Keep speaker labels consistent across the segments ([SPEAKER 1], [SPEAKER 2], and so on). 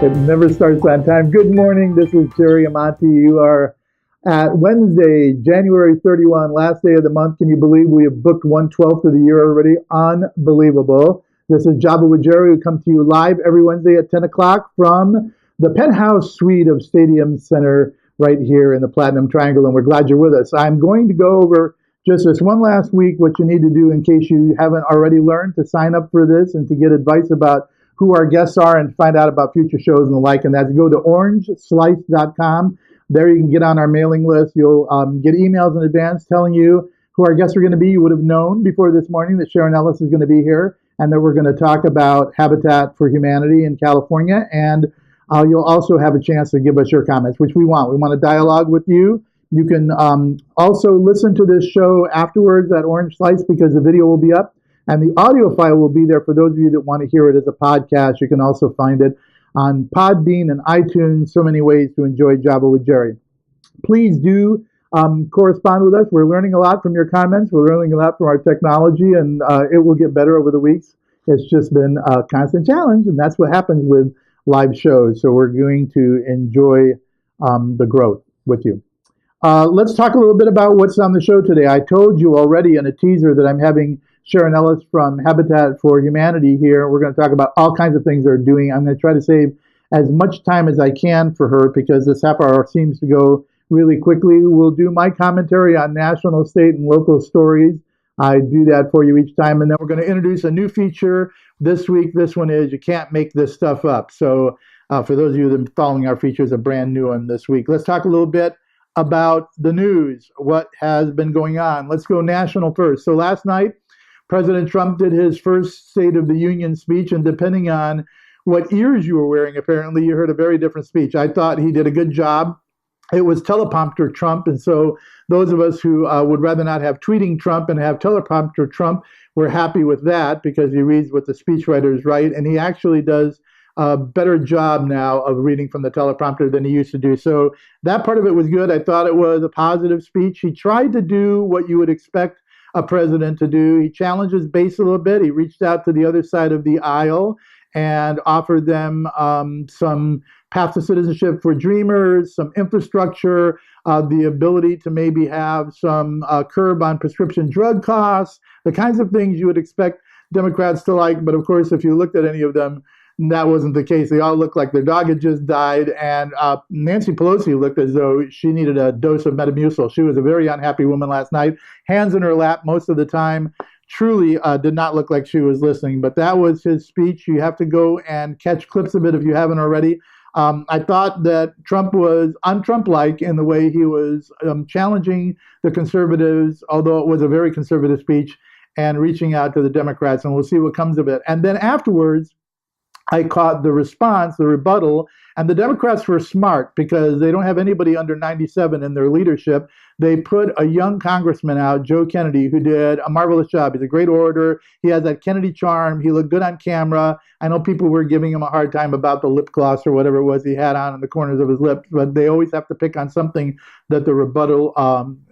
[SPEAKER 1] It never starts on time. Good morning. This is Jerry Amati. You are at Wednesday, January 31, last day of the month. Can you believe we have booked 1/12 of the year already? Unbelievable. This is Java with Jerry. We come to you live every Wednesday at 10 o'clock from the penthouse suite of Stadium Center right here in the Platinum Triangle, and we're glad you're with us. I'm going to go over just this one last week what you need to do in case you haven't already learned to sign up for this and to get advice about who our guests are and find out about future shows and the like. And that's go to orangeslice.com. There you can get on our mailing list. You'll get emails in advance telling you who our guests are going to be. You would have known before this morning that Sharon Ellis is going to be here and that we're going to talk about Habitat for Humanity in California. And you'll also have a chance to give us your comments, which we want. We want a dialogue with you. You can also listen to this show afterwards at Orange Slice because the video will be up. And the audio file will be there for those of you that want to hear it as a podcast. You can also find it on Podbean and iTunes. So many ways to enjoy Java with Jerry. Please do correspond with us. We're learning a lot from your comments. We're learning a lot from our technology, and it will get better over the weeks. It's just been a constant challenge, and that's what happens with live shows. So we're going to enjoy the growth with you. Let's talk a little bit about what's on the show today. I told you already in a teaser that I'm having Sharon Ellis from Habitat for Humanity here. We're going to talk about all kinds of things they're doing. I'm going to try to save as much time as I can for her because this half hour seems to go really quickly. We'll do my commentary on national, state, and local stories. I do that for you each time. And then we're going to introduce a new feature this week. This one is You Can't Make This Stuff Up. So for those of you that have been following our features, a brand new one this week. Let's talk a little bit about the news, what has been going on. Let's go national first. So last night, President Trump did his first State of the Union speech, and depending on what ears you were wearing, apparently you heard a very different speech. I thought he did a good job. It was teleprompter Trump, and so those of us who would rather not have tweeting Trump and have teleprompter Trump, we're happy with that because he reads what the speechwriters write, and he actually does a better job now of reading from the teleprompter than he used to do. So that part of it was good. I thought it was a positive speech. He tried to do what you would expect a president to do. He challenged his base a little bit. He reached out to the other side of the aisle and offered them some path to citizenship for dreamers, some infrastructure, the ability to maybe have some curb on prescription drug costs, the kinds of things you would expect Democrats to like. But of course, if you looked at any of them, that wasn't the case. They all looked like their dog had just died. And Nancy Pelosi looked as though she needed a dose of Metamucil. She was a very unhappy woman last night, hands in her lap most of the time. Truly did not look like she was listening. But that was his speech. You have to go and catch clips of it if you haven't already. I thought that Trump was un-Trump-like in the way he was challenging the conservatives, although it was a very conservative speech, and reaching out to the Democrats. And we'll see what comes of it. And then afterwards, I caught the response, the rebuttal, and the Democrats were smart because they don't have anybody under 97 in their leadership. They put a young congressman out, Joe Kennedy, who did a marvelous job. He's a great orator. He has that Kennedy charm. He looked good on camera. I know people were giving him a hard time about the lip gloss or whatever it was he had on in the corners of his lips, but they always have to pick on something that the rebuttal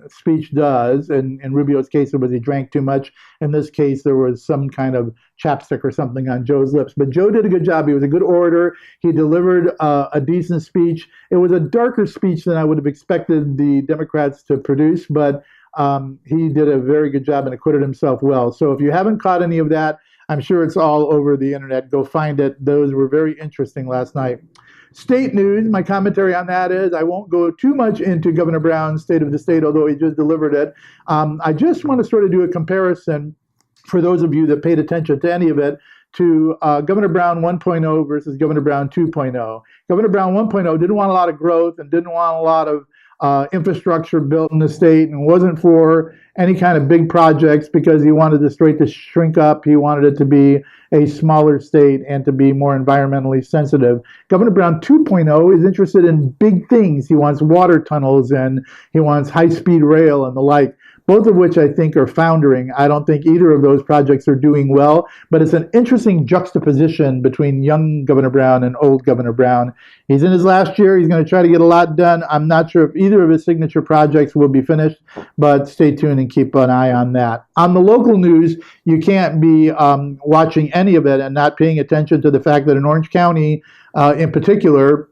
[SPEAKER 1] speech does. In Rubio's case, it was he drank too much. In this case, there was some kind of chapstick or something on Joe's lips. But Joe did a good job. He was a good orator. He delivered a decent speech. It was a darker speech than I would have expected the Democrats to produce, but he did a very good job and acquitted himself well. So if you haven't caught any of that, I'm sure it's all over the internet. Go find it. Those were very interesting last night. State news, my commentary on that is I won't go too much into Governor Brown's State of the State, although he just delivered it. I just want to sort of do a comparison for those of you that paid attention to any of it to Governor Brown 1.0 versus Governor Brown 2.0. Governor Brown 1.0 didn't want a lot of growth and didn't want a lot of infrastructure built in the state and wasn't for any kind of big projects because he wanted the state to shrink up. He wanted it to be a smaller state and to be more environmentally sensitive. Governor Brown 2.0 is interested in big things. He wants water tunnels and he wants high-speed rail and the like. both of which I think are foundering. I don't think either of those projects are doing well, but it's an interesting juxtaposition between young Governor Brown and old Governor Brown. He's in his last year. He's going to try to get a lot done. I'm not sure if either of his signature projects will be finished, but stay tuned and keep an eye on that. On the local news, you can't be watching any of it and not paying attention to the fact that in Orange County, in particular,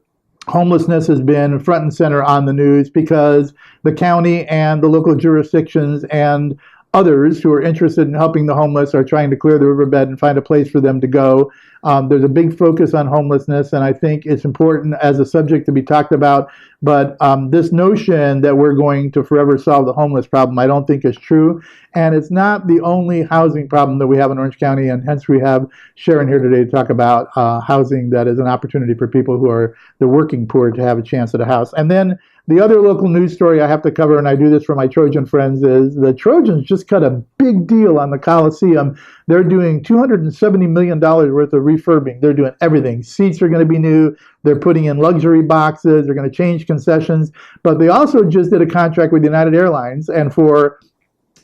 [SPEAKER 1] homelessness has been front and center on the news because the county and the local jurisdictions and others who are interested in helping the homeless are trying to clear the riverbed and find a place for them to go. There's a big focus on homelessness, and I think it's important as a subject to be talked about. But this notion that we're going to forever solve the homeless problem, I don't think is true. And it's not the only housing problem that we have in Orange County, and hence we have Sharon here today to talk about housing that is an opportunity for people who are the working poor to have a chance at a house. And then the other local news story I have to cover, and I do this for my Trojan friends, is the Trojans just cut a big deal on the Coliseum. They're doing $270 million worth of refurbing. They're doing everything. Seats are going to be new. They're putting in luxury boxes. They're going to change concessions. But they also just did a contract with United Airlines, and for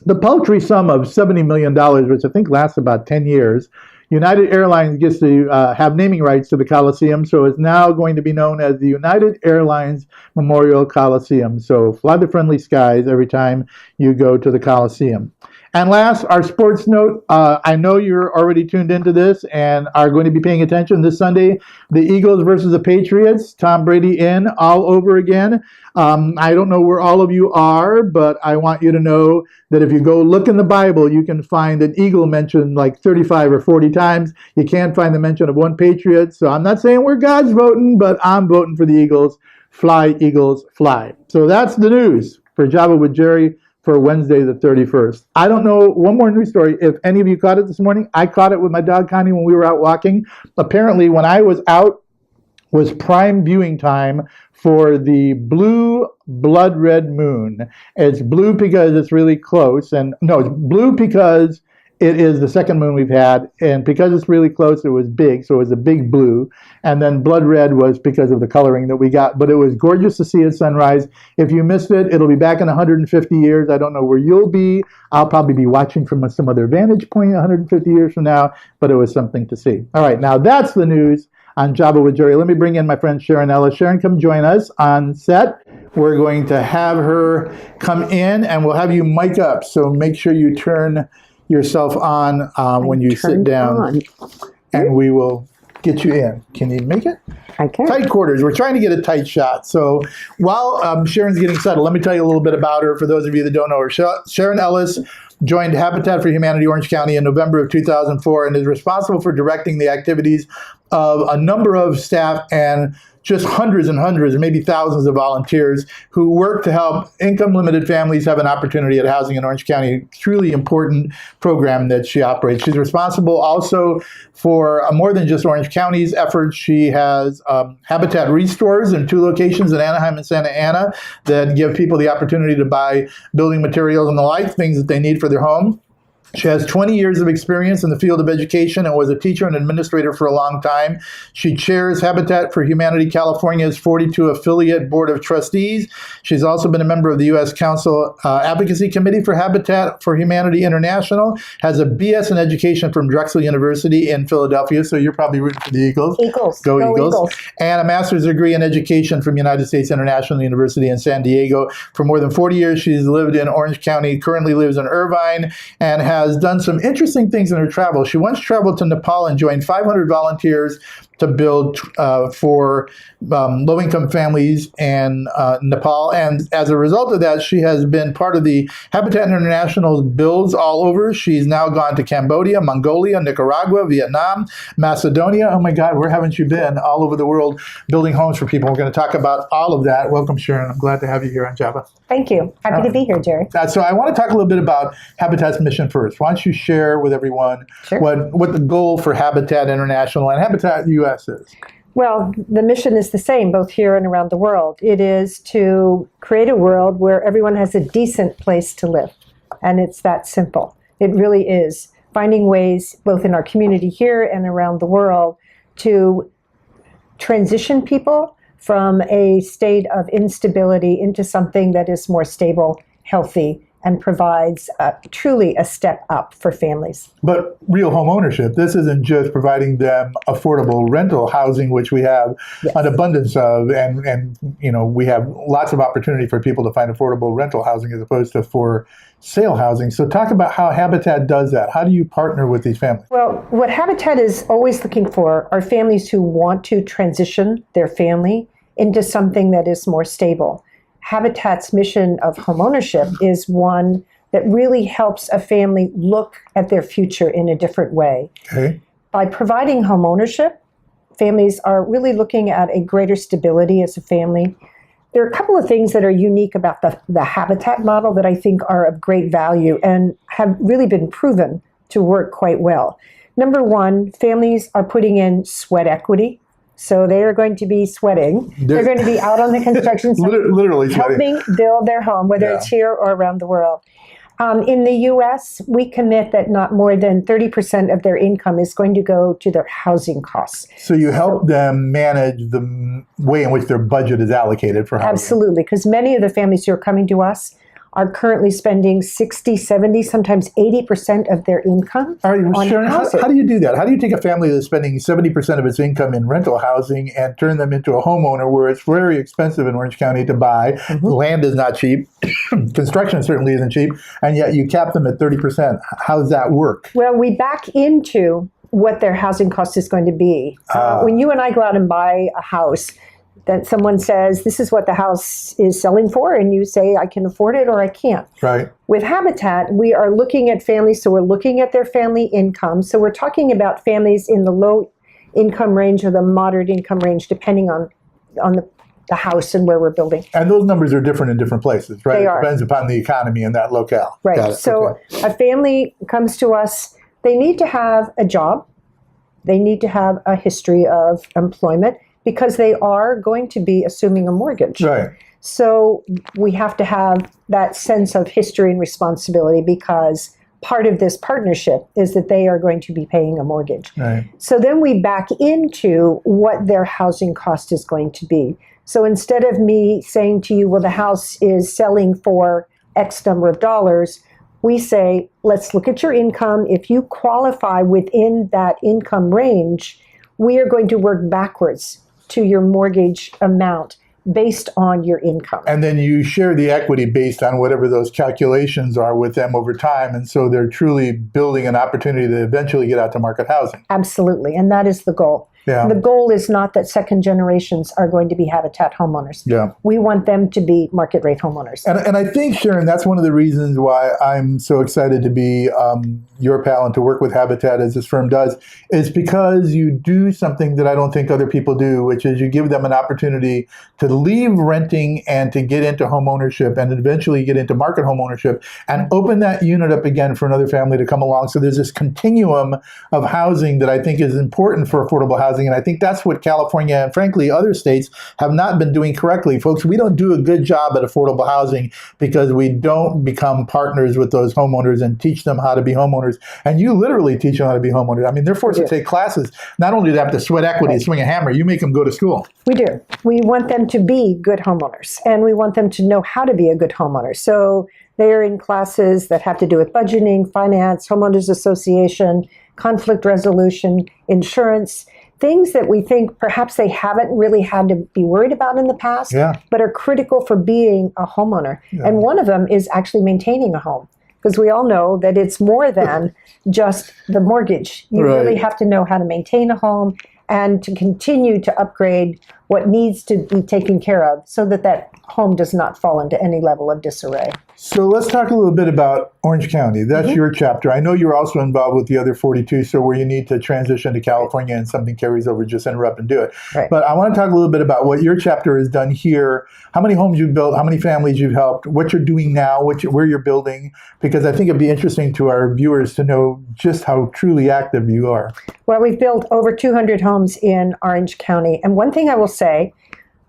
[SPEAKER 1] the paltry sum of $70 million, which I think lasts about 10 years, United Airlines gets to have naming rights to the Coliseum, so it's now going to be known as the United Airlines Memorial Coliseum. So fly the friendly skies every time you go to the Coliseum. And last, our sports note. I know you're already tuned into this and are going to be paying attention this Sunday. The Eagles versus the Patriots. Tom Brady in all over again. I don't know where all of you are, but I want you to know that if you go look in the Bible, you can find an eagle mentioned like 35 or 40 times. You can't find the mention of one Patriot. So I'm not saying we're God's voting, but I'm voting for the Eagles. Fly, Eagles, fly. So that's the news for Java with Jerry for Wednesday the 31st. I don't know, one more news story, if any of you caught it this morning. I caught it with my dog Connie when we were out walking. Apparently when I was out was prime viewing time for the blue blood red moon. It's blue because it's really close, and no, it's blue because it is the second moon we've had, and because it's really close, it was big, so it was a big blue. And then blood red was because of the coloring that we got, but it was gorgeous to see at sunrise. If you missed it, it'll be back in 150 years. I don't know where you'll be. I'll probably be watching from some other vantage point 150 years from now, but it was something to see. All right, now that's the news on Java with Jerry. Let me bring in my friend Sharon Ellis. Sharon, come join us on set. We're going to have her come in, and we'll have you mic up, so make sure you turn yourself on when you sit down, and we will get you in. Can you make it?
[SPEAKER 2] I can.
[SPEAKER 1] Tight quarters. We're trying to get a tight shot. So while Sharon's getting settled, let me tell you a little bit about her for those of you that don't know her. Sharon Ellis joined Habitat for Humanity Orange County in November of 2004 and is responsible for directing the activities of a number of staff and just hundreds and hundreds, maybe thousands of volunteers who work to help income-limited families have an opportunity at housing in Orange County. A truly important program that she operates. She's responsible also for more than just Orange County's efforts. She has Habitat Restores in 2 locations in Anaheim and Santa Ana that give people the opportunity to buy building materials and the like, things that they need for their home. She has 20 years of experience in the field of education and was a teacher and administrator for a long time. She chairs Habitat for Humanity California's 42 affiliate board of trustees. She's also been a member of the U.S. Council Advocacy Committee for Habitat for Humanity International, has a BS in education from Drexel University in Philadelphia, so you're probably rooting for the Eagles.
[SPEAKER 2] Eagles.
[SPEAKER 1] Go Eagles. And a master's degree in education from United States International University in San Diego. For more than 40 years, she's lived in Orange County, currently lives in Irvine, and has done some interesting things in her travel. She once traveled to Nepal and joined 500 volunteers to build for low-income families in Nepal. And as a result of that, she has been part of the Habitat International's builds all over. She's now gone to Cambodia, Mongolia, Nicaragua, Vietnam, Macedonia. Oh my God, where haven't you been? All over the world building homes for people. We're going to talk about all of that. Welcome, Sharon. I'm glad to have you here on Java.
[SPEAKER 2] Thank you. Happy to be here, Jerry.
[SPEAKER 1] So I want to talk a little bit about Habitat's mission first. Why don't you share with everyone what the goal for Habitat International and Habitat US is?
[SPEAKER 2] Well, the mission is the same both here and around the world. It is to create a world where everyone has a decent place to live. And it's that simple. It really is. Finding ways, both in our community here and around the world, to transition people from a state of instability into something that is more stable, healthy, and provides truly a step up for families.
[SPEAKER 1] But real home ownership, this isn't just providing them affordable rental housing, which we have an abundance of, and we have lots of opportunity for people to find affordable rental housing as opposed to for sale housing. So talk about how Habitat does that. How do you partner with these families?
[SPEAKER 2] Well, what Habitat is always looking for are families who want to transition their family into something that is more stable. Habitat's mission of homeownership is one that really helps a family look at their future in a different way.
[SPEAKER 1] Okay.
[SPEAKER 2] By providing homeownership, families are really looking at a greater stability as a family. There are a couple of things that are unique about the Habitat model that I think are of great value and have really been proven to work quite well. Number one, families are putting in sweat equity. So they are going to be sweating. They're going to be out on the construction site,
[SPEAKER 1] literally sweating,
[SPEAKER 2] helping build their home, whether it's here or around the world. In the U.S., we commit that not more than 30% of their income is going to go to their housing costs.
[SPEAKER 1] So you help them manage the way in which their budget is allocated for housing.
[SPEAKER 2] Absolutely, because many of the families who are coming to us are currently spending 60, 70, sometimes 80% of their income on
[SPEAKER 1] Sharon,
[SPEAKER 2] housing.
[SPEAKER 1] how do you do that? How do you take a family that's spending 70% of its income in rental housing and turn them into a homeowner where it's very expensive in Orange County to buy? Mm-hmm. Land is not cheap. Construction certainly isn't cheap. And yet you cap them at 30%. How does that work?
[SPEAKER 2] Well, we back into what their housing cost is going to be. When you and I go out and buy a house, that someone says, this is what the house is selling for, and you say, I can afford it or I can't.
[SPEAKER 1] Right.
[SPEAKER 2] With Habitat, we are looking at families, so we're looking at their family income. So we're talking about families in the low income range or the moderate income range, depending on the house and where we're building.
[SPEAKER 1] And those numbers are different in different places, right?
[SPEAKER 2] They
[SPEAKER 1] It
[SPEAKER 2] are.
[SPEAKER 1] depends upon the economy in that locale.
[SPEAKER 2] Right. So a family comes to us, they need to have a job. They need to have a history of employment, because they are going to be assuming a mortgage.
[SPEAKER 1] Right.
[SPEAKER 2] So we have to have that sense of history and responsibility, because part of this partnership is that they are going to be paying a mortgage.
[SPEAKER 1] Right.
[SPEAKER 2] So then we back into what their housing cost is going to be. So instead of me saying to you, well, the house is selling for X number of dollars, we say, let's look at your income. If you qualify within that income range, we are going to work backwards to your mortgage amount based on your income.
[SPEAKER 1] And then you share the equity based on whatever those calculations are with them over time. And so they're truly building an opportunity to eventually get out to market housing.
[SPEAKER 2] Absolutely. And that is the goal.
[SPEAKER 1] Yeah.
[SPEAKER 2] The goal is not that second generations are going to be Habitat homeowners.
[SPEAKER 1] Yeah.
[SPEAKER 2] We want them to be market rate homeowners.
[SPEAKER 1] And I think, Sharon, that's one of the reasons why I'm so excited to be your pal and to work with Habitat as this firm does, is because you do something that I don't think other people do, which is you give them an opportunity to leave renting and to get into home ownership and eventually get into market home ownership and open that unit up again for another family to come along. So there's this continuum of housing that I think is important for affordable housing. And I think that's what California and frankly other states have not been doing correctly. Folks, we don't do a good job at affordable housing because we don't become partners with those homeowners and teach them how to be homeowners. And you literally teach them how to be homeowners. I mean, they're forced to take classes. Not only do they have to sweat equity, swing a hammer, you make them go to school.
[SPEAKER 2] We do. We want them to be good homeowners, and we want them to know how to be a good homeowner. So they're in classes that have to do with budgeting, finance, homeowners association, conflict resolution, insurance, things that we think perhaps they haven't really had to be worried about in the past, but are critical for being a homeowner. Yeah. And one of them is actually maintaining a home, because we all know that it's more than just the mortgage. You really have to know how to maintain a home and to continue to upgrade what needs to be taken care of so that that home does not fall into any level of disarray.
[SPEAKER 1] So let's talk a little bit about Orange County. That's your chapter. I know you're also involved with the other 42, so where you need to transition to California and something carries over, just interrupt and do it. Right. But I want to talk a little bit about what your chapter has done here, how many homes you've built, how many families you've helped, what you're doing now, where you're building, because I think it'd be interesting to our viewers to know just how truly active you are.
[SPEAKER 2] Well, we've built over 200 homes in Orange County. And one thing I will say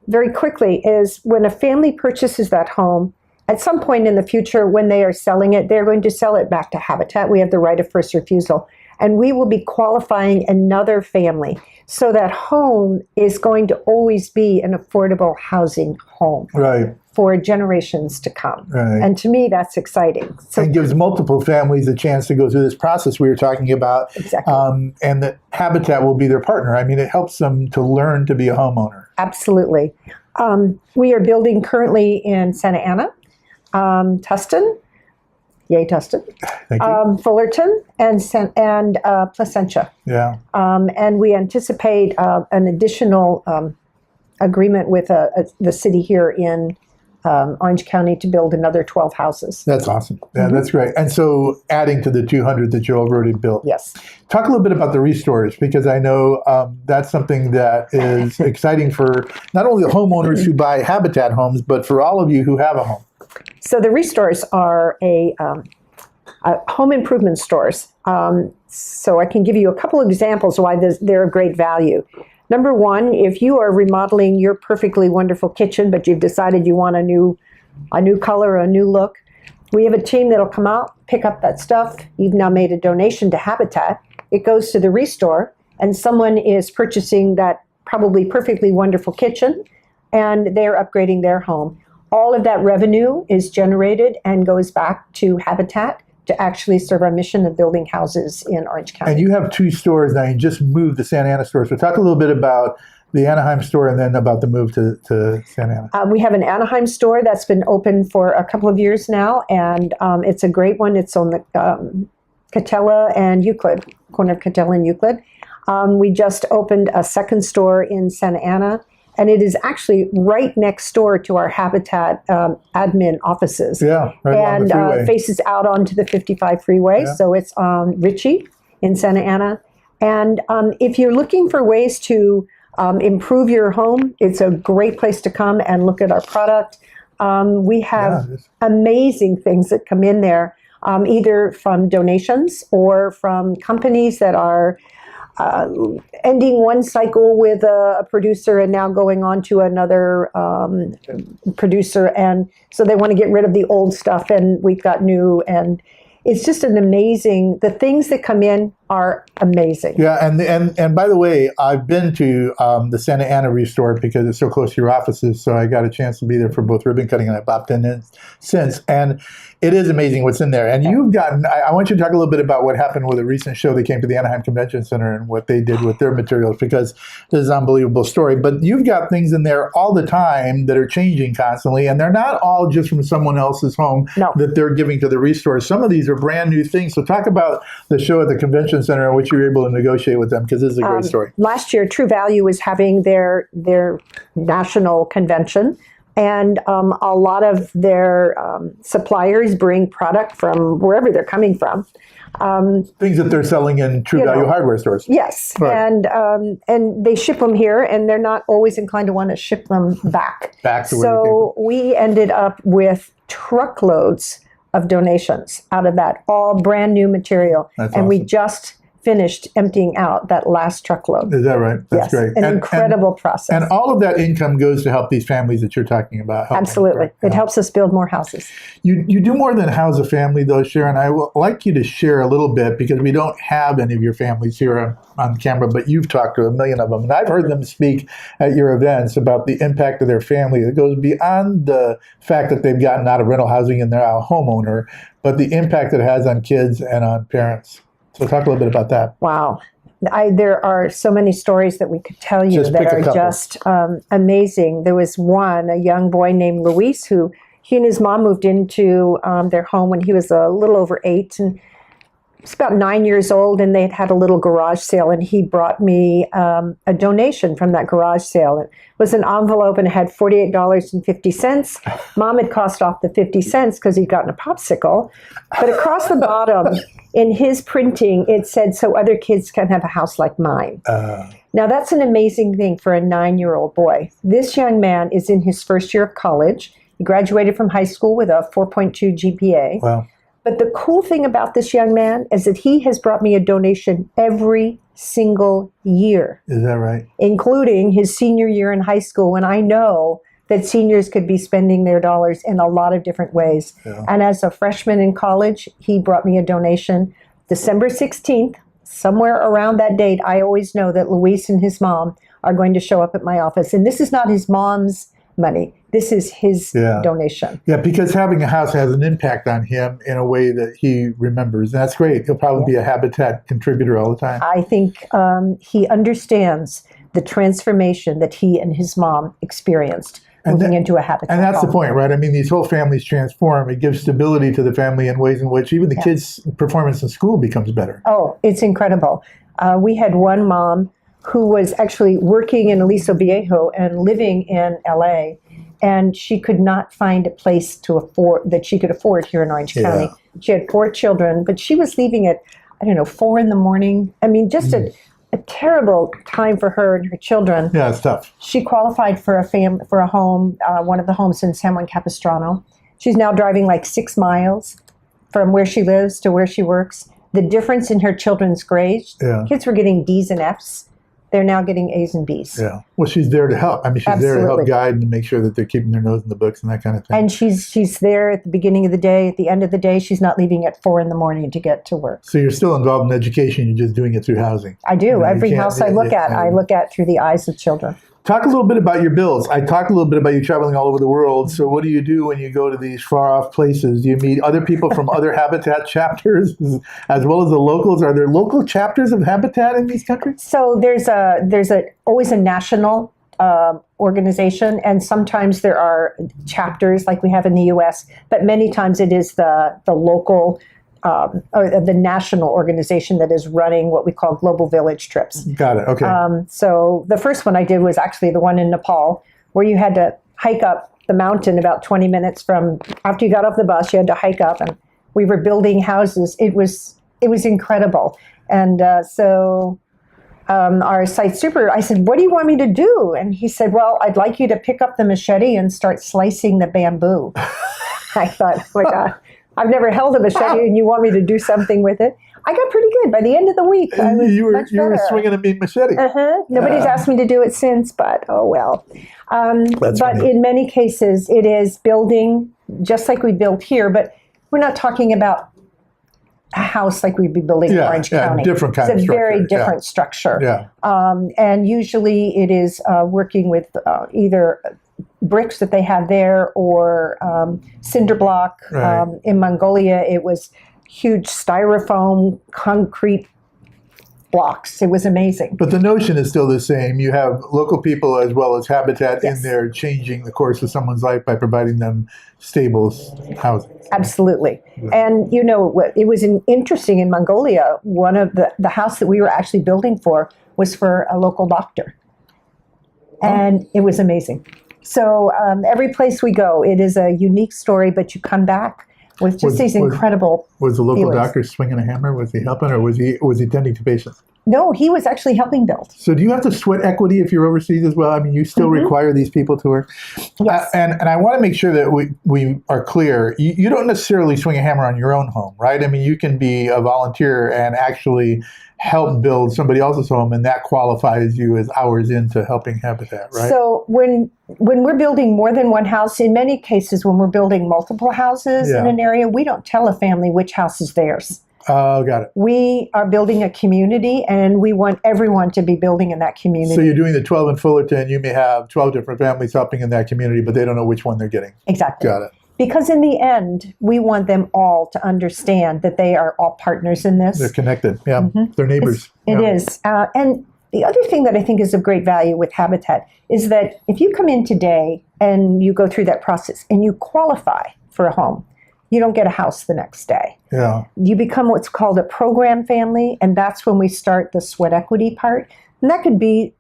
[SPEAKER 2] very quickly is when a family purchases that home, at some point in the future when they are selling it, they're going to sell it back to Habitat. We have the right of first refusal. And we will be qualifying another family. So that home is going to always be an affordable housing home.
[SPEAKER 1] Right.
[SPEAKER 2] For generations to come.
[SPEAKER 1] Right.
[SPEAKER 2] And to me, that's exciting. So,
[SPEAKER 1] and gives multiple families a chance to go through this process we were talking about.
[SPEAKER 2] Exactly.
[SPEAKER 1] And that Habitat will be their partner. I mean, it helps them to learn to be a homeowner.
[SPEAKER 2] Absolutely. We are building currently in Santa Ana, Tustin, yay Tustin,
[SPEAKER 1] Thank you.
[SPEAKER 2] Fullerton, and Placentia.
[SPEAKER 1] Yeah.
[SPEAKER 2] And we anticipate an additional agreement with the city here in Orange County to build another 12 houses.
[SPEAKER 1] That's awesome. Yeah, that's great. And so adding to the 200 that you already built.
[SPEAKER 2] Yes.
[SPEAKER 1] Talk a little bit about the restores, because I know that's something that is exciting for not only the homeowners who buy Habitat homes, but for all of you who have a home.
[SPEAKER 2] So the restores are a home improvement stores. So I can give you a couple of examples why they're a great value. Number one, if you are remodeling your perfectly wonderful kitchen, but you've decided you want a new color, a new look, we have a team that'll come out, pick up that stuff. You've now made a donation to Habitat. It goes to the restore, and someone is purchasing that probably perfectly wonderful kitchen, and they're upgrading their home. All of that revenue is generated and goes back to Habitat to actually serve our mission of building houses in Orange County.
[SPEAKER 1] And you have 2 stores now. You just moved the Santa Ana store. So talk a little bit about the Anaheim store and then about the move to Santa Ana.
[SPEAKER 2] We have an Anaheim store that's been open for a couple of years now, and it's a great one. It's on the Catella and Euclid, corner of Catella and Euclid. We just opened a second store in Santa Ana, and it is actually right next door to our Habitat admin offices.
[SPEAKER 1] Yeah, right along the freeway.
[SPEAKER 2] And faces out onto the 55 freeway. Yeah. So it's on Ritchie in Santa Ana. And if you're looking for ways to improve your home, it's a great place to come and look at our product. We have amazing things that come in there, either from donations or from companies that are ending one cycle with a producer and now going on to another producer. And so they want to get rid of the old stuff, and we've got new, and it's just an amazing, the things that come in are amazing.
[SPEAKER 1] Yeah, and by the way, I've been to the Santa Ana Restore because it's so close to your offices, so I got a chance to be there for both ribbon cutting, and I popped in since, and it is amazing what's in there. And you've gotten, I want you to talk a little bit about what happened with a recent show that came to the Anaheim Convention Center and what they did with their materials, because this is an unbelievable story. But you've got things in there all the time that are changing constantly, and they're not all just from someone else's home that they're giving to the Restore. Some of these are brand new things. So talk about the show at the Convention Center and what you were able to negotiate with them, because this is a great story.
[SPEAKER 2] Last year, True Value was having their national convention, and a lot of their suppliers bring product from wherever they're coming from.
[SPEAKER 1] Things that they're selling in True Value hardware stores.
[SPEAKER 2] Yes, right. And they ship them here, and they're not always inclined to want to ship them back.
[SPEAKER 1] Back to where they came from.
[SPEAKER 2] We ended up with truckloads of donations out of that, all brand new material.
[SPEAKER 1] That's
[SPEAKER 2] and
[SPEAKER 1] awesome.
[SPEAKER 2] We just finished emptying out that last truckload.
[SPEAKER 1] Is that right? That's great.
[SPEAKER 2] An incredible process.
[SPEAKER 1] And all of that income goes to help these families that you're talking about.
[SPEAKER 2] Absolutely. It helps us build more houses.
[SPEAKER 1] You do more than house a family, though, Sharon. I would like you to share a little bit, because we don't have any of your families here on camera, but you've talked to a million of them. And I've heard them speak at your events about the impact of their family. It goes beyond the fact that they've gotten out of rental housing and they're a homeowner, but the impact it has on kids and on parents. So talk a little bit about that.
[SPEAKER 2] Wow. There are so many stories that we could tell you that are just amazing. There was one, a young boy named Luis, who he and his mom moved into their home when he was a little over 8, and he was about 9 years old, and they had a little garage sale, and he brought me a donation from that garage sale. It was an envelope, and it had $48.50. Mom had cost off the 50 cents because he'd gotten a popsicle. But across the bottom, in his printing, it said, "So other kids can have a house like mine." Now, that's an amazing thing for a 9-year-old boy. This young man is in his first year of college. He graduated from high school with a 4.2 GPA.
[SPEAKER 1] Wow.
[SPEAKER 2] But the cool thing about this young man is that he has brought me a donation every single year.
[SPEAKER 1] Is that right?
[SPEAKER 2] Including his senior year in high school, when I know that seniors could be spending their dollars in a lot of different ways. Yeah. And as a freshman in college, he brought me a donation December 16th somewhere around that date, I always know that Luis and his mom are going to show up at my office. And this is not his mom's money. This is his donation.
[SPEAKER 1] Yeah, because having a house has an impact on him in a way that he remembers. And that's great. He'll probably be a Habitat contributor all the time.
[SPEAKER 2] I think he understands the transformation that he and his mom experienced moving into a Habitat.
[SPEAKER 1] And that's the point, right? I mean, these whole families transform. It gives stability to the family in ways in which even the kids' performance in school becomes better.
[SPEAKER 2] Oh, it's incredible. We had one mom who was actually working in Aliso Viejo and living in LA, and she could not find a place to afford that she could afford here in Orange County. She had 4 children, but she was leaving at, 4 in the morning. I mean, just a terrible time for her and her children.
[SPEAKER 1] Yeah, it's tough.
[SPEAKER 2] She qualified for a home, one of the homes in San Juan Capistrano. She's now driving like 6 miles from where she lives to where she works. The difference in her children's grades, kids were getting D's and F's. They're now getting A's and B's.
[SPEAKER 1] Yeah. Well, she's there to help. I mean, she's there to help guide and make sure that they're keeping their nose in the books and that kind of thing.
[SPEAKER 2] And she's there at the beginning of the day. At the end of the day, she's not leaving at 4 in the morning to get to work.
[SPEAKER 1] So you're still involved in education. You're just doing it through housing.
[SPEAKER 2] I do. Every house I look at, I look at through the eyes of children.
[SPEAKER 1] Talk a little bit about your bills. I talked a little bit about you traveling all over the world. So what do you do when you go to these far-off places? Do you meet other people from other Habitat chapters as well as the locals? Are there local chapters of Habitat in these countries?
[SPEAKER 2] So there's always a national organization, and sometimes there are chapters like we have in the U.S., but many times it is the local or the national organization that is running what we call global village trips.
[SPEAKER 1] Got it. Okay.
[SPEAKER 2] So the first one I did was actually the one in Nepal, where you had to hike up the mountain about 20 minutes from after you got off the bus. You had to hike up, and we were building houses. It was incredible. And so our site super, I said, "What do you want me to do?" And he said, "Well, I'd like you to pick up the machete and start slicing the bamboo." I thought, oh my God. I've never held a machete, and you want me to do something with it? I got pretty good. By the end of the week, I was
[SPEAKER 1] you were swinging a mean machete.
[SPEAKER 2] Nobody's asked me to do it since, but oh well. But
[SPEAKER 1] funny.
[SPEAKER 2] In many cases, it is building just like we built here, but we're not talking about a house like we'd be building in Orange County.
[SPEAKER 1] Different kind of
[SPEAKER 2] it's a
[SPEAKER 1] structure.
[SPEAKER 2] very different structure.
[SPEAKER 1] Yeah.
[SPEAKER 2] And usually it is working with either bricks that they have there or cinder block.
[SPEAKER 1] Right.
[SPEAKER 2] In Mongolia, it was huge styrofoam concrete blocks. It was amazing.
[SPEAKER 1] But the notion is still the same. You have local people as well as Habitat in there changing the course of someone's life by providing them stable housing.
[SPEAKER 2] Absolutely. And it was interesting in Mongolia. One of the house that we were actually building for was for a local doctor. And it was amazing. So every place we go, it is a unique story, but you come back with just these incredible
[SPEAKER 1] Was the local
[SPEAKER 2] feelings.
[SPEAKER 1] doctor swinging a hammer? Was he helping, or was he tending to patients?
[SPEAKER 2] No, he was actually helping build.
[SPEAKER 1] So do you have to sweat equity if you're overseas as well? I mean, you still require these people to work?
[SPEAKER 2] Yes.
[SPEAKER 1] And I want to make sure that we are clear. You don't necessarily swing a hammer on your own home, right? I mean, you can be a volunteer and actually help build somebody else's home, and that qualifies you as hours into helping Habitat, right?
[SPEAKER 2] So when we're building more than one house, in many cases when we're building multiple houses in an area, we don't tell a family which house is theirs.
[SPEAKER 1] Oh, got it.
[SPEAKER 2] We are building a community, and we want everyone to be building in that community.
[SPEAKER 1] So you're doing the 12 in Fullerton. You may have 12 different families helping in that community, but they don't know which one they're getting.
[SPEAKER 2] Exactly.
[SPEAKER 1] Got it.
[SPEAKER 2] Because in the end, we want them all to understand that they are all partners in this.
[SPEAKER 1] They're connected. Yeah. They're neighbors.
[SPEAKER 2] It is. And the other thing that I think is of great value with Habitat is that if you come in today and you go through that process and you qualify for a home, you don't get a house the next day.
[SPEAKER 1] Yeah.
[SPEAKER 2] You become what's called a program family, and that's when we start the sweat equity part. And that could be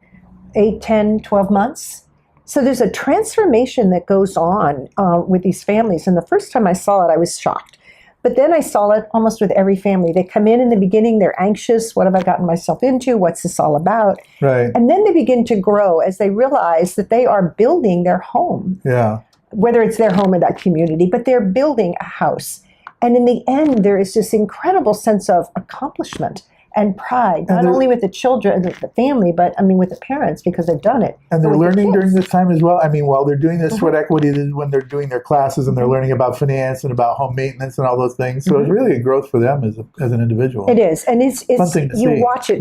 [SPEAKER 2] 8, 10, 12 months. So there's a transformation that goes on with these families. And the first time I saw it, I was shocked. But then I saw it almost with every family. They come in the beginning, they're anxious. What have I gotten myself into? What's this all about?
[SPEAKER 1] Right.
[SPEAKER 2] And then they begin to grow as they realize that they are building their home.
[SPEAKER 1] Yeah.
[SPEAKER 2] Whether it's their home or that community, but they're building a house. And in the end, there is this incredible sense of accomplishment and pride,
[SPEAKER 1] And
[SPEAKER 2] not only with the children, the family, but I mean with the parents because they've done it.
[SPEAKER 1] And
[SPEAKER 2] but
[SPEAKER 1] they're
[SPEAKER 2] with the
[SPEAKER 1] learning
[SPEAKER 2] kids.
[SPEAKER 1] during this time as well. I mean, while they're doing this sweat equity, this is when they're doing their classes and they're learning about finance and about home maintenance and all those things. So it's really a growth for them as an individual.
[SPEAKER 2] It is, and it's
[SPEAKER 1] Fun thing to
[SPEAKER 2] you
[SPEAKER 1] see.
[SPEAKER 2] watch it.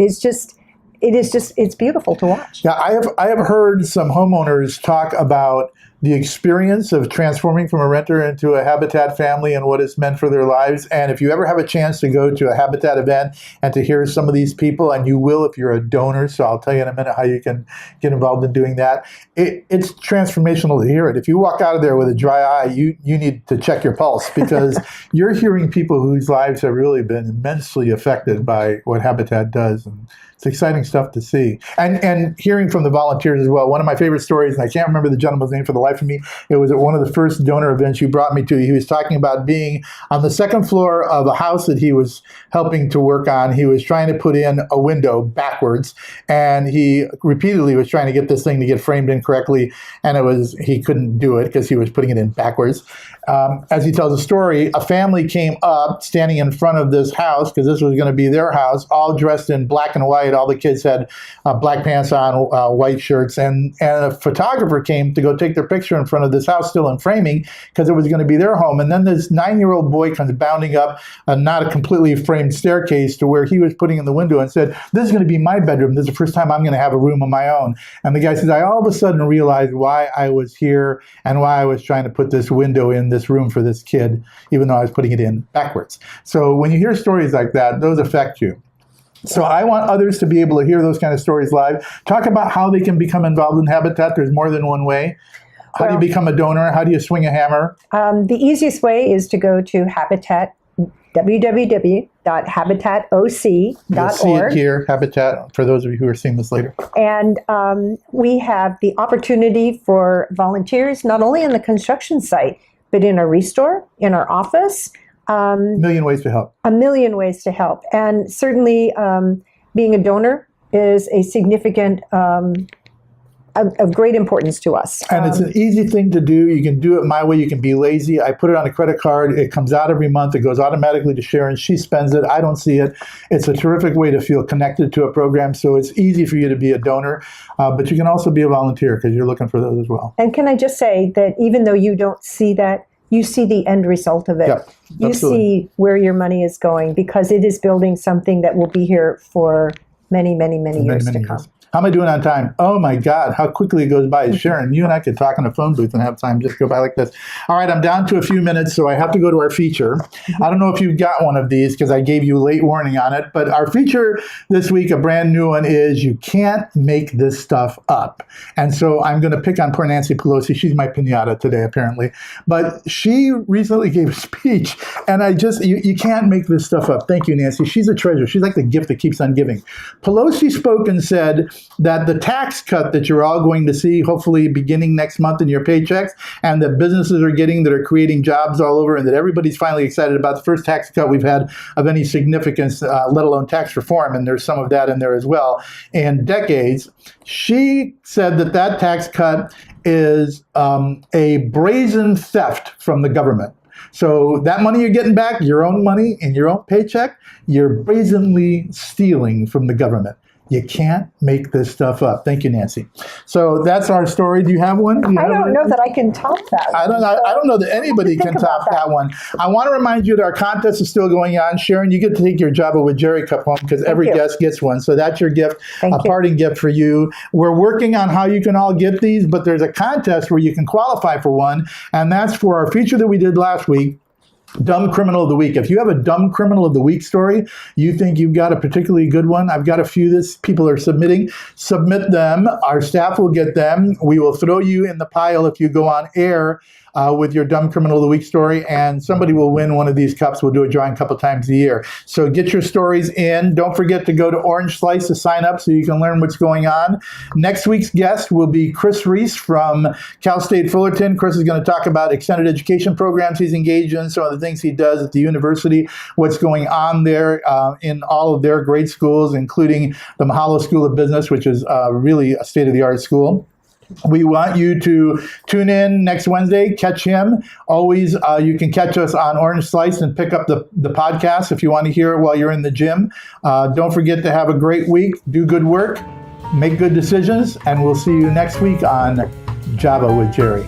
[SPEAKER 2] It's beautiful to watch.
[SPEAKER 1] Yeah, I have heard some homeowners talk about the experience of transforming from a renter into a Habitat family and what it's meant for their lives. And if you ever have a chance to go to a Habitat event and to hear some of these people, and you will if you're a donor, so I'll tell you in a minute how you can get involved in doing that, it's transformational to hear it. If you walk out of there with a dry eye, you need to check your pulse because you're hearing people whose lives have really been immensely affected by what Habitat does. And it's exciting stuff to see. And hearing from the volunteers as well. One of my favorite stories, and I can't remember the gentleman's name for the life of me, it was at one of the first donor events you brought me to. He was talking about being on the second floor of a house that he was helping to work on. He was trying to put in a window backwards, and he repeatedly was trying to get this thing to get framed in correctly, and he couldn't do it because he was putting it in backwards. As he tells the story, a family came up standing in front of this house because this was going to be their house, all dressed in black and white. All the kids had black pants on, white shirts, and a photographer came to go take their picture in front of this house, still in framing, because it was going to be their home. And then this 9-year-old boy comes bounding up, not a completely framed staircase, to where he was putting in the window and said, "This is going to be my bedroom. This is the first time I'm going to have a room of my own." And the guy says, "I all of a sudden realized why I was here and why I was trying to put this window in this room for this kid, even though I was putting it in backwards." So when you hear stories like that, those affect you. So I want others to be able to hear those kind of stories live. Talk about how they can become involved in Habitat. There's more than one way. How do you become a donor? How do you swing a hammer?
[SPEAKER 2] The easiest way is to go to Habitat, www.habitatoc.org.
[SPEAKER 1] You'll see it here, Habitat, for those of you who are seeing this later.
[SPEAKER 2] And we have the opportunity for volunteers, not only in the construction site, but in our restore, in our office.
[SPEAKER 1] A million ways to help.
[SPEAKER 2] A million ways to help. And certainly being a donor is a significant, of great importance to us.
[SPEAKER 1] And it's an easy thing to do. You can do it my way. You can be lazy. I put it on a credit card. It comes out every month. It goes automatically to Sharon. She spends it. I don't see it. It's a terrific way to feel connected to a program. So it's easy for you to be a donor. But you can also be a volunteer because you're looking for those as well.
[SPEAKER 2] And can I just say that even though you don't see that, you see the end result of it.
[SPEAKER 1] Yeah,
[SPEAKER 2] you
[SPEAKER 1] absolutely.
[SPEAKER 2] See where your money is going because it is building something that will be here for many, many, many years to come.
[SPEAKER 1] How am I doing on time? Oh my God, how quickly it goes by. Sharon, you and I could talk on a phone booth and have time just go by like this. All right, I'm down to a few minutes, so I have to go to our feature. I don't know if you've got one of these because I gave you late warning on it, but our feature this week, a brand new one, is You Can't Make This Stuff Up. And so I'm going to pick on poor Nancy Pelosi. She's my piñata today, apparently. But she recently gave a speech, and you can't make this stuff up. Thank you, Nancy. She's a treasure. She's like the gift that keeps on giving. Pelosi spoke and said that the tax cut that you're all going to see, hopefully beginning next month in your paychecks, and that businesses are getting that are creating jobs all over, and that everybody's finally excited about, the first tax cut we've had of any significance, let alone tax reform, and there's some of that in there as well, in decades. She said that that tax cut is a brazen theft from the government. So that money you're getting back, your own money in your own paycheck, you're brazenly stealing from the government. You can't make this stuff up. Thank you, Nancy. So that's our story. Do you have one?
[SPEAKER 2] I don't know that I can top that.
[SPEAKER 1] I don't know that anybody can top that one. I want to remind you that our contest is still going on. Sharon, you get to take your Java with Jerry cup home because every guest gets one. So that's your gift, a parting gift for you. We're working on how you can all get these, but there's a contest where you can qualify for one, and that's for our feature that we did last week, Dumb Criminal of the Week. If you have a Dumb Criminal of the Week story, you think you've got a particularly good one, I've got a few that people are submitting. Submit them. Our staff will get them. We will throw you in the pile if you go on air with your Dumb Criminal of the Week story, and somebody will win one of these cups. We'll do a drawing a couple times a year. So get your stories in. Don't forget to go to Orange Slice to sign up so you can learn what's going on. Next week's guest will be Chris Reese from Cal State Fullerton. Chris is going to talk about extended education programs he's engaged in, some of the things he does at the university, what's going on there in all of their great schools, including the Mahalo School of Business, which is really a state-of-the-art school. We want you to tune in next Wednesday, catch him. Always, you can catch us on Orange Slice and pick up the podcast if you want to hear it while you're in the gym. Don't forget to have a great week, do good work, make good decisions, and we'll see you next week on Java with Jerry.